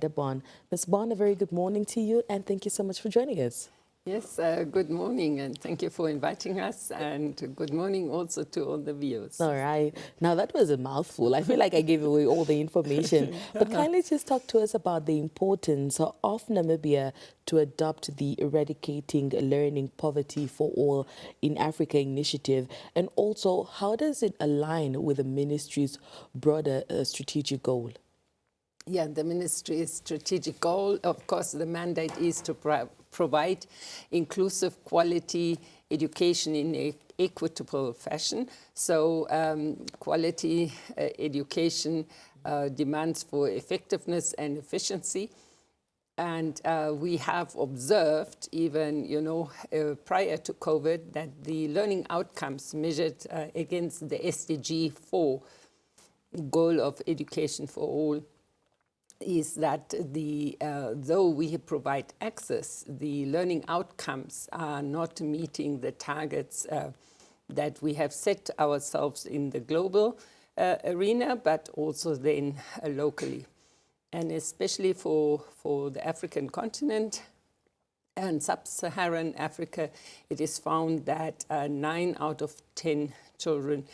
Edda Bohn. Ms. Bohn, a very good morning to you, and thank you so much for joining us. Yes, good morning, and thank you for inviting us, and good morning also to all the viewers. All right. Now, that was a mouthful. I feel like I gave away all the information. But kindly just talk to us about the importance of Namibia to adopt the Eradicating Learning Poverty for All in Africa initiative, and also how does it align with the ministry's broader strategic goal? Yeah, the ministry's strategic goal, of course, the mandate is to provide inclusive quality education in an equitable fashion. So quality education demands for effectiveness and efficiency. And we have observed, even prior to COVID, that the learning outcomes measured against the SDG 4 goal of education for all is that though we provide access, the learning outcomes are not meeting the targets that we have set ourselves in the global arena, but also then locally. And especially for the African continent and sub-Saharan Africa, it is found that 9 out of 10 children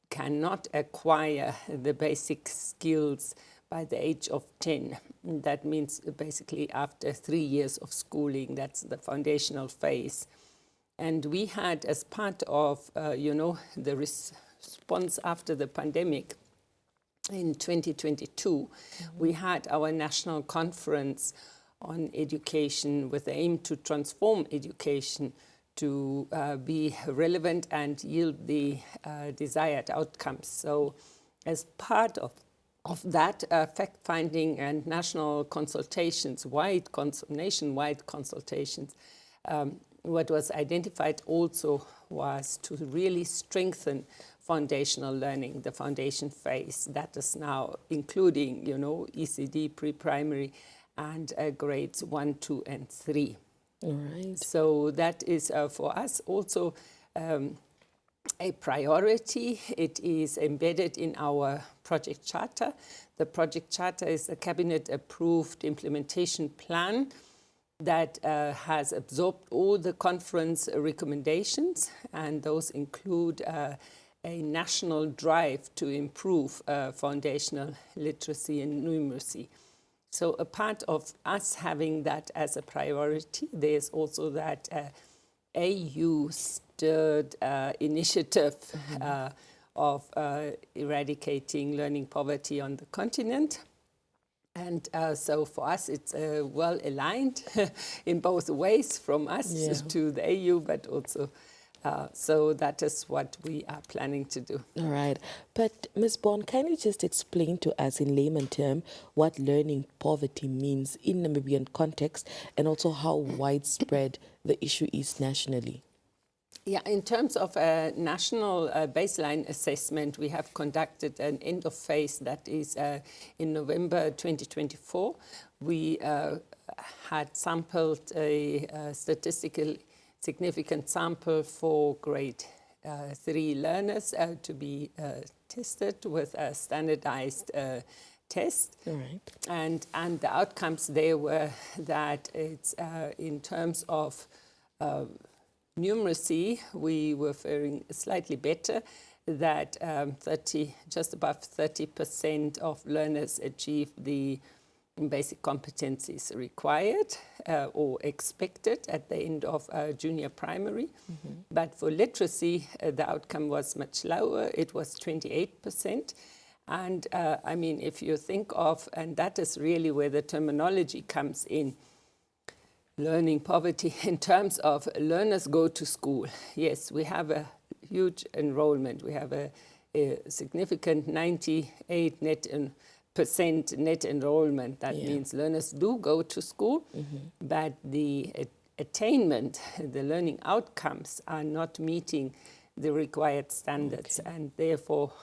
cannot acquire the basic skills by the age of 10. That means basically after 3 years of schooling, that's the foundational phase. And we had, as part of, the response after the pandemic in 2022, we had our national conference on education with the aim to transform education to be relevant and yield the desired outcomes. So as part of that fact-finding and national consultations, nationwide consultations, what was identified also was to really strengthen foundational learning, the foundation phase that is now including, ECD, pre-primary, and grades 1, 2, and 3. All right. So that is for us also a priority. It is embedded in our project charter. The project charter is a cabinet-approved implementation plan that has absorbed all the conference recommendations, and those include a national drive to improve foundational literacy and numeracy. So a part of us having that as a priority, there's also that AU stirred initiative of eradicating learning poverty on the continent. And so for us, it's well aligned in both ways, from us to the AU, but also so that is what we are planning to do. All right. But Ms. Bohn, can you just explain to us in layman term what learning poverty means in Namibian context, and also how widespread the issue is nationally? Yeah, in terms of a national baseline assessment, we have conducted an end of phase that is in November 2024. We had sampled a statistically significant sample for grade 3 learners to be tested with a standardized test. All right. And the outcomes there were that it's in terms of numeracy, we were faring slightly better, that just above 30% of learners achieved the basic competencies required or expected at the end of junior primary. But for literacy, the outcome was much lower. It was 28%. And I mean, if you think of, and that is really where the terminology comes in, learning poverty in terms of learners go to school. Yes, we have a huge enrollment. We have a significant 98% net enrollment. That means learners do go to school, but the attainment, the learning outcomes are not meeting the required standards. And therefore,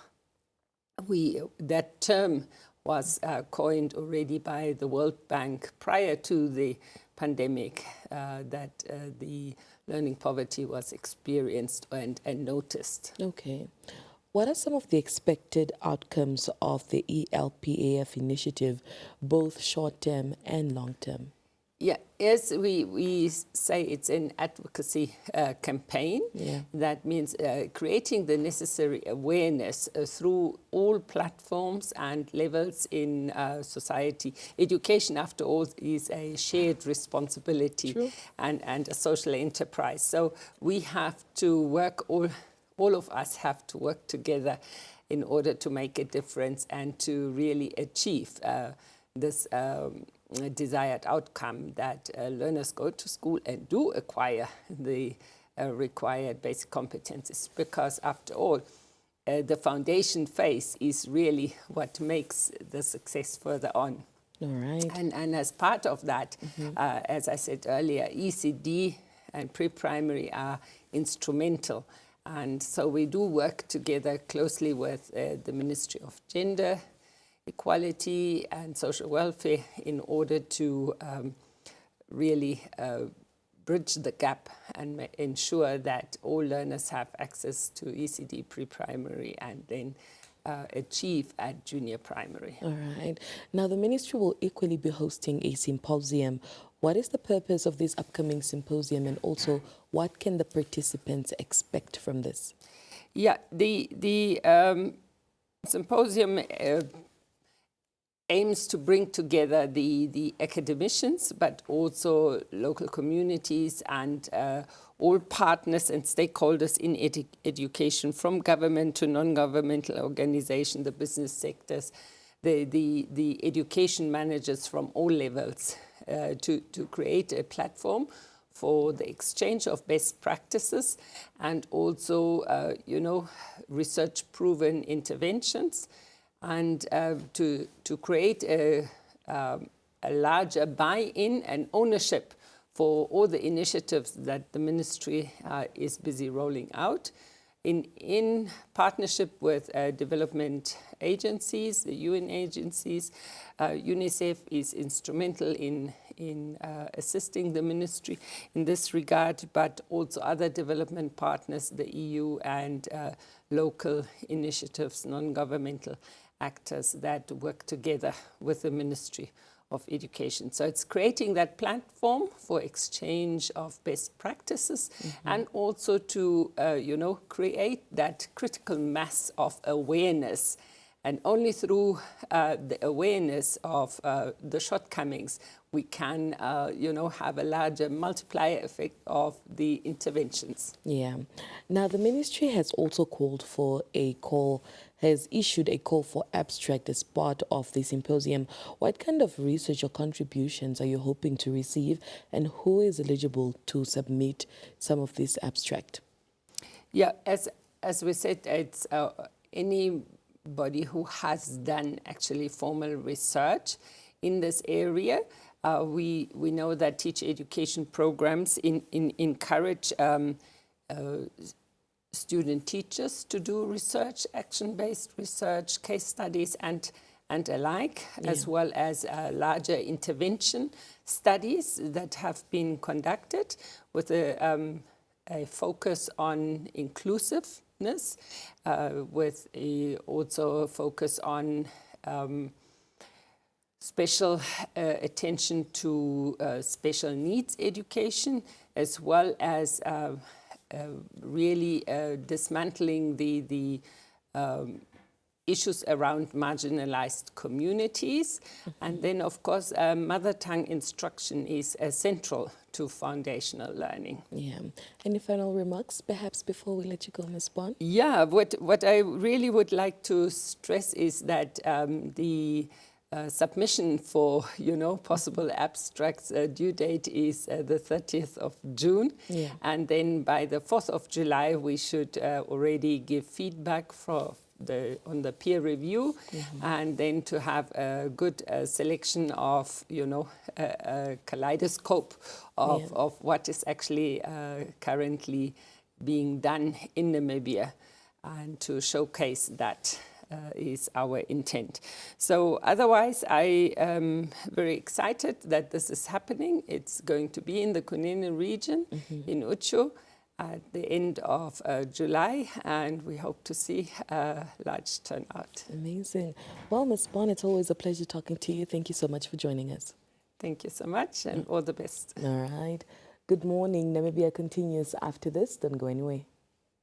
that term was coined already by the World Bank prior to the pandemic, that the learning poverty was experienced and noticed. Okay. What are some of the expected outcomes of the ELPAF initiative, both short-term and long-term? Yeah, as we say, it's an advocacy campaign. Yeah. That means creating the necessary awareness through all platforms and levels in society. Education, after all, is a shared responsibility. True. and a social enterprise. So we have to work, all of us have to work together in order to make a difference and to really achieve this desired outcome, that learners go to school and do acquire the required basic competencies, because after all, the foundation phase is really what makes the success further on. All right. And as part of that, as I said earlier, ECD and pre-primary are instrumental. And so we do work together closely with the Ministry of Gender, Equality and Social Welfare in order to really bridge the gap and ensure that all learners have access to ECD pre-primary and then achieve at junior primary. All right. Now, the ministry will equally be hosting a symposium. What is the purpose of this upcoming symposium, and also what can the participants expect from this? Yeah, the symposium aims to bring together the academicians, but also local communities and all partners and stakeholders in education, from government to non-governmental organizations, the business sectors, the education managers from all levels, to create a platform for the exchange of best practices and also, research-proven interventions, and to create a larger buy-in and ownership for all the initiatives that the ministry is busy rolling out in partnership with development agencies, the UN agencies. UNICEF is instrumental in assisting the ministry in this regard, but also other development partners, the EU and local initiatives, non-governmental actors that work together with the Ministry of Education. So it's creating that platform for exchange of best practices, and also to, create that critical mass of awareness. And only through the awareness of the shortcomings, we can, have a larger multiplier effect of the interventions. Yeah. Now, the ministry has also issued a call for abstract as part of the symposium. What kind of research or contributions are you hoping to receive, and who is eligible to submit some of this abstract? Yeah, as we said, it's anybody who has done actually formal research in this area. We know that teacher education programs encourage student teachers to do research, action-based research, case studies and alike, as well as larger intervention studies that have been conducted with a focus on inclusiveness, with also a focus on special attention to special needs education, as well as really dismantling the issues around marginalized communities. And then, of course, mother tongue instruction is central to foundational learning. Yeah. Any final remarks, perhaps, before we let you go, Ms. Bohn? Yeah, what I really would like to stress is that the submission for, possible abstracts due date is the 30th of June. Yeah. And then by the 4th of July, we should already give feedback on the peer review, and then to have a good selection of, a kaleidoscope of what is actually currently being done in Namibia, and to showcase that is our intent. So otherwise, I am very excited that this is happening. It's going to be in the Kunene region, in Uchu, at the end of July, and we hope to see a large turnout. Amazing. Well, Ms. Bohn, it's always a pleasure talking to you. Thank you so much for joining us. Thank you so much, and all the best. All right. Good morning. Namibia continues after this. Don't go anywhere.